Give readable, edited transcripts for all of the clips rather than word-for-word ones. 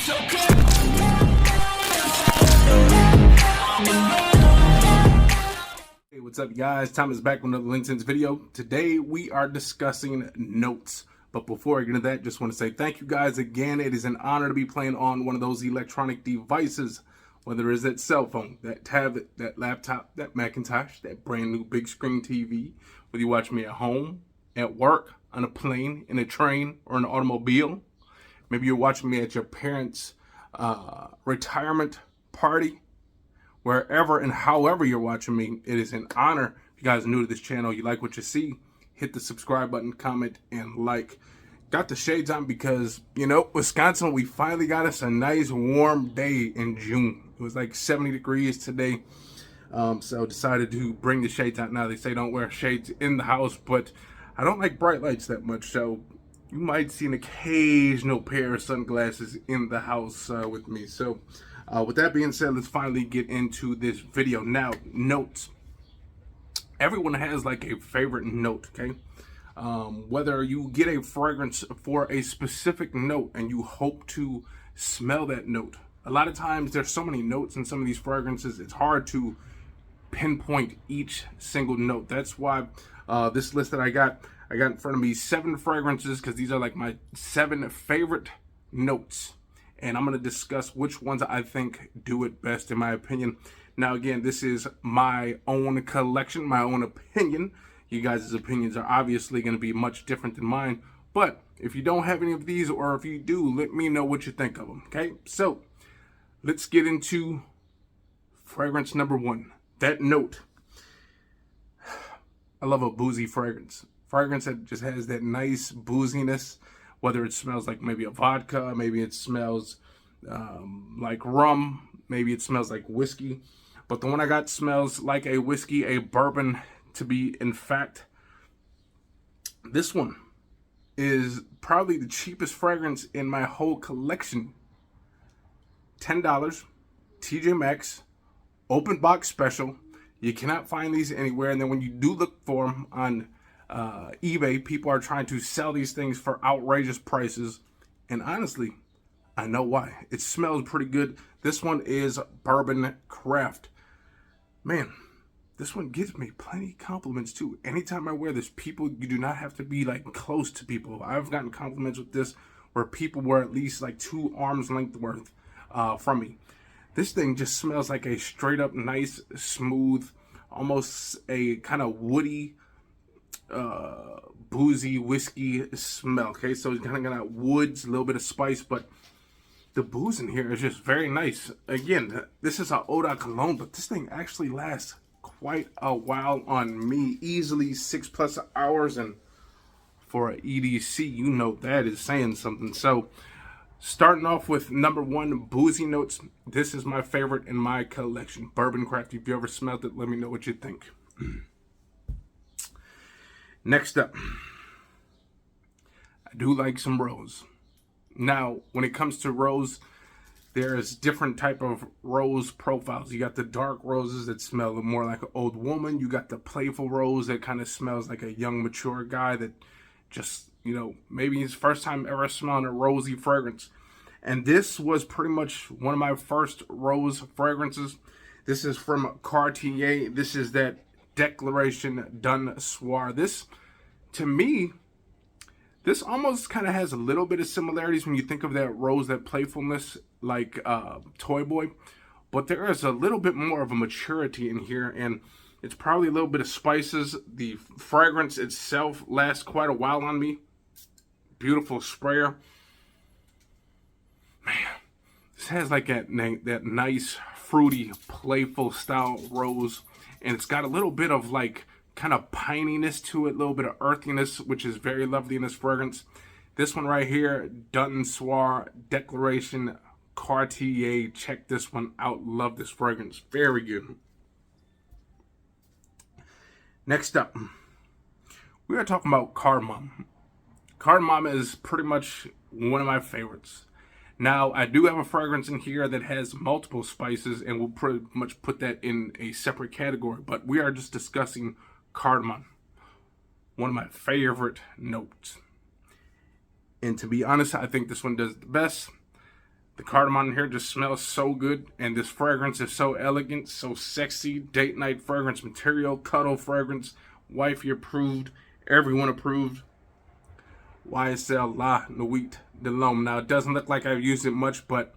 Hey, what's up, guys? Tom is back with another LinScents video. Today we are discussing notes. But before I get into that, just want to say thank you guys again. It is an honor to be playing on one of those electronic devices, whether it's that cell phone, that tablet, that laptop, that Macintosh, that brand new big screen TV, whether you watch me at home, at work, on a plane, in a train, or an automobile. Maybe you're watching me at your parents' retirement party. Wherever and however you're watching me, it is an honor. If you guys are new to this channel, you like what you see, hit the subscribe button, comment, and like. Got the shades on because, you know, Wisconsin, we finally got us a nice warm day in June. It was like 70 degrees today. So decided to bring the shades out. Now they say don't wear shades in the house, but I don't like bright lights that much. So you might see an occasional pair of sunglasses in the house with me. So with that being said, let's finally get into this video. Now, notes. Everyone has like a favorite note, okay? Whether you get a fragrance for a specific note and you hope to smell that note. A lot of times there's so many notes in some of these fragrances, it's hard to pinpoint each single note. That's why this list that I got in front of me 7 fragrances, because these are like my 7 favorite notes. And I'm going to discuss which ones I think do it best in my opinion. Now, again, this is my own collection, my own opinion. You guys' opinions are obviously going to be much different than mine. But if you don't have any of these, or if you do, let me know what you think of them, okay? So, let's get into fragrance number 1. That note. I love a boozy fragrance. Fragrance that just has that nice booziness. Whether it smells like maybe a vodka, maybe it smells like rum, maybe it smells like whiskey. But the one I got smells like a whiskey, a bourbon to be in fact. This one is probably the cheapest fragrance in my whole collection. $10, TJ Maxx, open box special. You cannot find these anywhere. And then when you do look for them on eBay, people are trying to sell these things for outrageous prices, and honestly, I know why. It smells pretty good. This one is Bourbon Craft. Man, this one gives me plenty of compliments too. Anytime I wear this, people, you do not have to be like close to people. I've gotten compliments with this where people were at least like 2 arms length worth from me. This thing just smells like a straight up nice, smooth, almost a kind of woody, boozy whiskey smell. Okay, so it's kind of got woods, a little bit of spice, but the booze in here is just very nice. Again, this is an eau de cologne, but this thing actually lasts quite a while on me, easily 6+ hours, and for an EDC, you know that is saying something. So starting off with number 1, boozy notes. This is my favorite in my collection, Bourbon Craft. If you ever smelled it, let me know what you think. Next up, I do like some rose. Now, when it comes to rose, there's different type of rose profiles. You got the dark roses that smell more like an old woman. You got the playful rose that kind of smells like a young, mature guy that just, you know, maybe his first time ever smelling a rosy fragrance. And this was pretty much one of my first rose fragrances. This is from Cartier. This is that Declaration D'un Soir. This, to me, this almost kind of has a little bit of similarities when you think of that rose, that playfulness, like Toy Boy. But there is a little bit more of a maturity in here, and it's probably a little bit of spices. The fragrance itself lasts quite a while on me. Beautiful sprayer. Man, this has like that nice, fruity, playful style rose. And it's got a little bit of like kind of pininess to it, a little bit of earthiness, which is very lovely in this fragrance. This one right here, D'un Soir Declaration Cartier. Check this one out. Love this fragrance. Very good. Next up, we are talking about Cardamom. Cardamom is pretty much one of my favorites. Now, I do have a fragrance in here that has multiple spices, and we'll pretty much put that in a separate category, but we are just discussing cardamom, one of my favorite notes. And to be honest, I think this one does the best. The cardamom in here just smells so good, and this fragrance is so elegant, so sexy. Date night fragrance material, cuddle fragrance, wifey approved, everyone approved. YSL La Nuit de l'Homme. Now, it doesn't look like I've used it much, but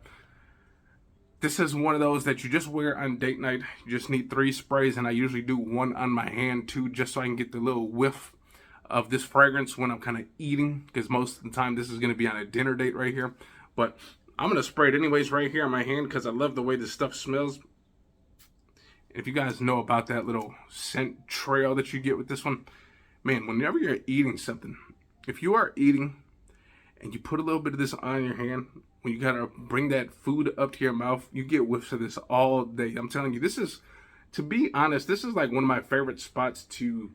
this is one of those that you just wear on date night. You just need 3 sprays, and I usually do 1 on my hand too, just so I can get the little whiff of this fragrance when I'm kind of eating, because most of the time this is going to be on a dinner date right here. But I'm going to spray it anyways right here on my hand because I love the way this stuff smells. If you guys know about that little scent trail that you get with this one, man, whenever you're eating something, if you are eating and you put a little bit of this on your hand, when you gotta bring that food up to your mouth, you get whiffs of this all day. I'm telling you, this is, to be honest, this is like one of my favorite spots to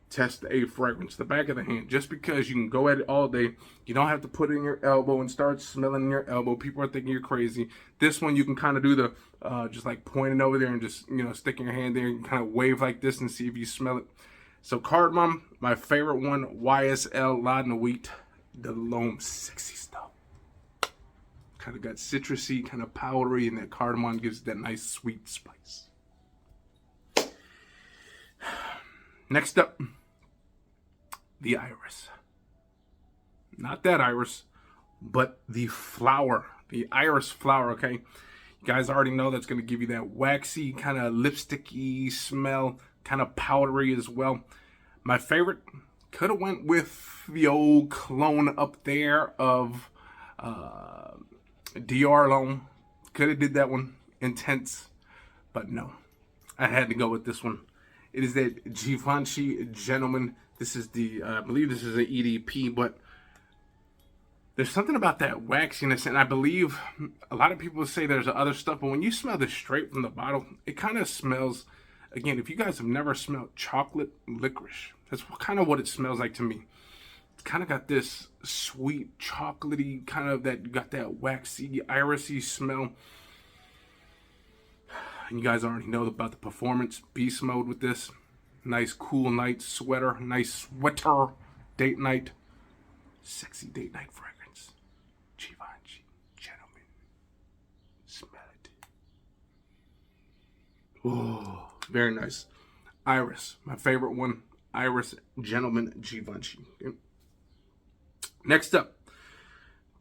test a fragrance, the back of the hand, just because you can go at it all day. You don't have to put it in your elbow and start smelling in your elbow. People are thinking you're crazy. This one, you can kind of do the, just like pointing over there and just, you know, sticking your hand there and kind of wave like this and see if you smell it. So cardamom, my favorite one, YSL La Nuit de l'Homme, sexy stuff. Kind of got citrusy, kind of powdery, and that cardamom gives that nice sweet spice. Next up, the iris. Not that iris, but the flower, the iris flower, okay? You guys already know that's going to give you that waxy, kind of lipsticky smell, kind of powdery as well. My favorite could have went with the old clone up there of Dior L'Homme. Could have did that one, intense, but no. I had to go with this one. It is that Givenchy Gentleman. This is the, I believe this is an EDP, but there's something about that waxiness, and I believe a lot of people say there's other stuff, but when you smell this straight from the bottle, it kind of smells, again, if you guys have never smelled chocolate licorice, that's kind of what it smells like to me. It's kind of got this sweet, chocolatey, kind of that, got that waxy, irisy smell. And you guys already know about the performance beast mode with this. Nice cool night sweater, nice sweater, date night, sexy date night fragrance. Givenchy Gentleman. Smell it. Oh, very nice. Iris, my favorite one. Iris Gentleman Givenchy. Okay. Next up,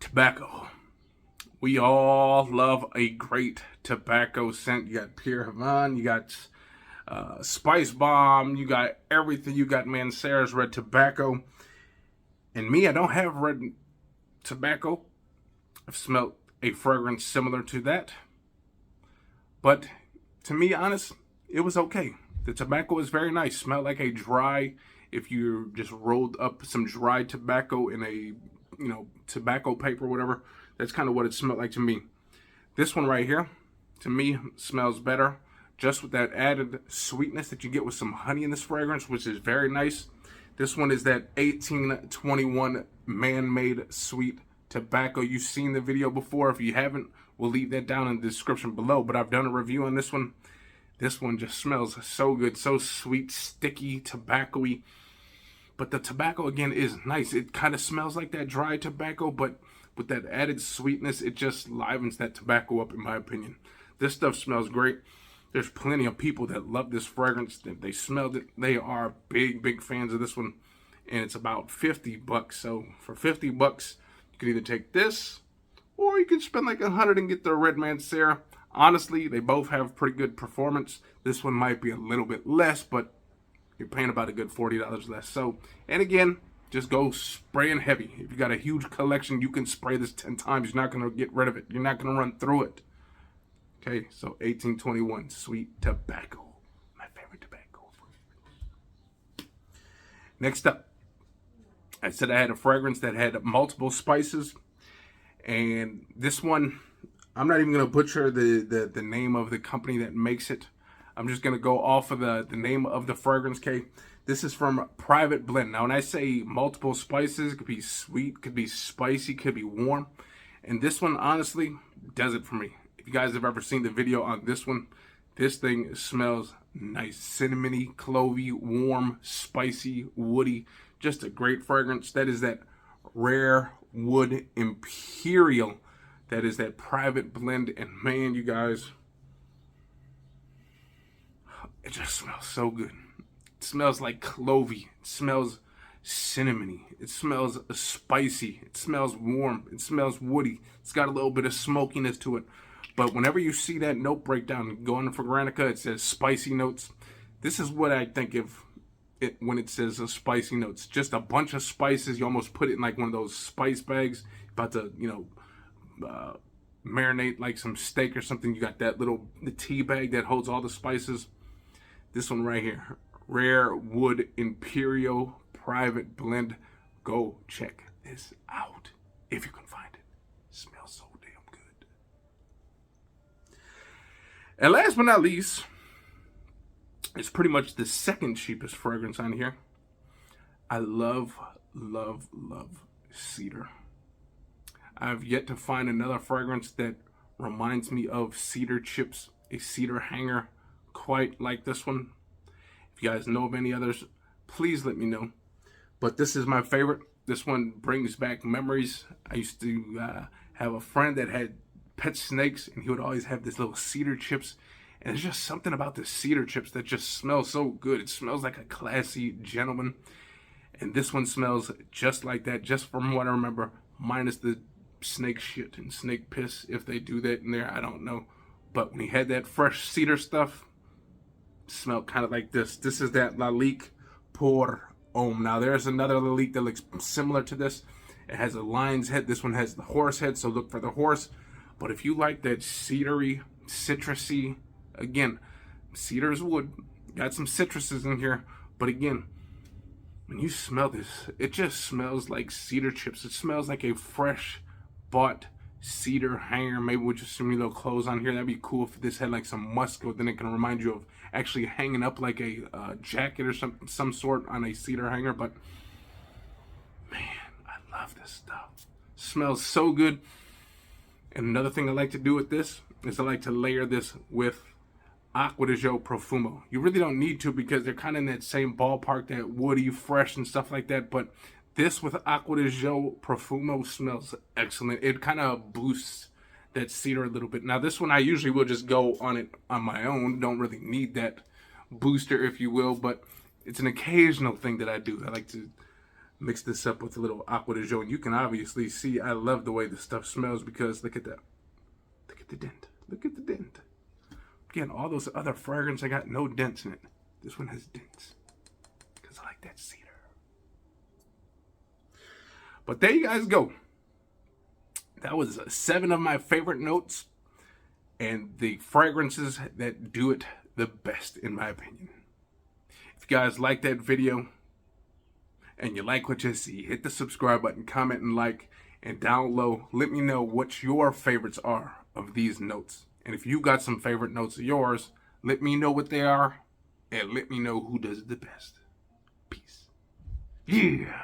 tobacco. We all love a great tobacco scent. You got Pierre Havane, you got Spice Bomb, you got everything. You got Mancera's red tobacco. And me, I don't have red tobacco. I've smelled a fragrance similar to that. But to be honest, it was okay. The tobacco is very nice. Smelled like a dry, if you just rolled up some dry tobacco in a, you know, tobacco paper or whatever. That's kind of what it smelled like to me. This one right here, to me, smells better. Just with that added sweetness that you get with some honey in this fragrance, which is very nice. This one is that 1821 man-made sweet tobacco. You've seen the video before. If you haven't, we'll leave that down in the description below. But I've done a review on this one. This one just smells so good, so sweet, sticky, tobacco-y. But the tobacco, again, is nice. It kind of smells like that dry tobacco, but with that added sweetness, it just livens that tobacco up, in my opinion. This stuff smells great. There's plenty of people that love this fragrance. They smelled it. They are big fans of this one. And it's about 50 bucks. So for 50 bucks, you can either take this, or you can spend like 100 and get the Red Mancera. Honestly, they both have pretty good performance. This one might be a little bit less, but you're paying about a good $40 less. So, and again, just go spraying heavy. If you got a huge collection, you can spray this 10 times. You're not going to get rid of it. You're not going to run through it. Okay, so 1821 sweet tobacco. My favorite tobacco. Next up, I said I had a fragrance that had multiple spices. And this one, I'm not even going to butcher the name of the company that makes it. I'm just going to go off of the name of the fragrance, okay? This is from Private Blend. Now, when I say multiple spices, it could be sweet, could be spicy, could be warm. And this one, honestly, does it for me. If you guys have ever seen the video on this one, this thing smells nice. Cinnamony, clovey, warm, spicy, woody. Just a great fragrance. That is that rare wood Imperial That is that private blend, and man, you guys, it just smells so good. It smells like clovey. It smells cinnamony. It smells spicy. It smells warm. It smells woody. It's got a little bit of smokiness to it. But whenever you see that note breakdown, go on for Granica, it says spicy notes. This is what I think of it when it says spicy notes. Just a bunch of spices. You almost put it in like one of those spice bags. About to, marinate like some steak or something. You got that little tea bag that holds all the spices. This one right here, Rare Wood Imperial Private Blend. Go check this out if you can find it. Smells so damn good. And last but not least, it's pretty much the second cheapest fragrance on here. I love, love, love cedar. I've yet to find another fragrance that reminds me of cedar chips, a cedar hanger, quite like this one. If you guys know of any others, please let me know. But this is my favorite. This one brings back memories. I used to have a friend that had pet snakes, and he would always have this little cedar chips. And there's just something about the cedar chips that just smells so good. It smells like a classy gentleman. And this one smells just like that, just from what I remember, minus the snake shit and snake piss. If they do that in there, I don't know. But when he had that fresh cedar stuff, it smelled kind of like this. This is that Lalique Pour Homme. Now there's another Lalique that looks similar to this. It has a lion's head. This one has the horse head, so look for the horse. But if you like that cedary, citrusy, again, cedar is wood. Got some citruses in here. But again, when you smell this, it just smells like cedar chips. It smells like a fresh bought cedar hanger, maybe with just some little clothes on here. That'd be cool if this had like some musk, then it can remind you of actually hanging up like a jacket or some sort on a cedar hanger. But man, I love this stuff. It smells so good. And another thing I like to do with this is I like to layer this with Acqua di Gio Profumo. You really don't need to because they're kind of in that same ballpark, that woody, fresh and stuff like that. But this with Acqua di Gio Profumo smells excellent. It kind of boosts that cedar a little bit. Now this one I usually will just go on it on my own. Don't really need that booster, if you will. But it's an occasional thing that I do. I like to mix this up with a little Acqua di Gio. And you can obviously see I love the way this stuff smells because look at that. Look at the dent. Look at the dent. Again, all those other fragrances, I got no dents in it. This one has dents because I like that cedar. But there you guys go. That was 7 of my favorite notes and the fragrances that do it the best, in my opinion. If you guys like that video and you like what you see, hit the subscribe button, comment and like, and down low, let me know what your favorites are of these notes. And if you got some favorite notes of yours, let me know what they are and let me know who does it the best. Peace. Yeah.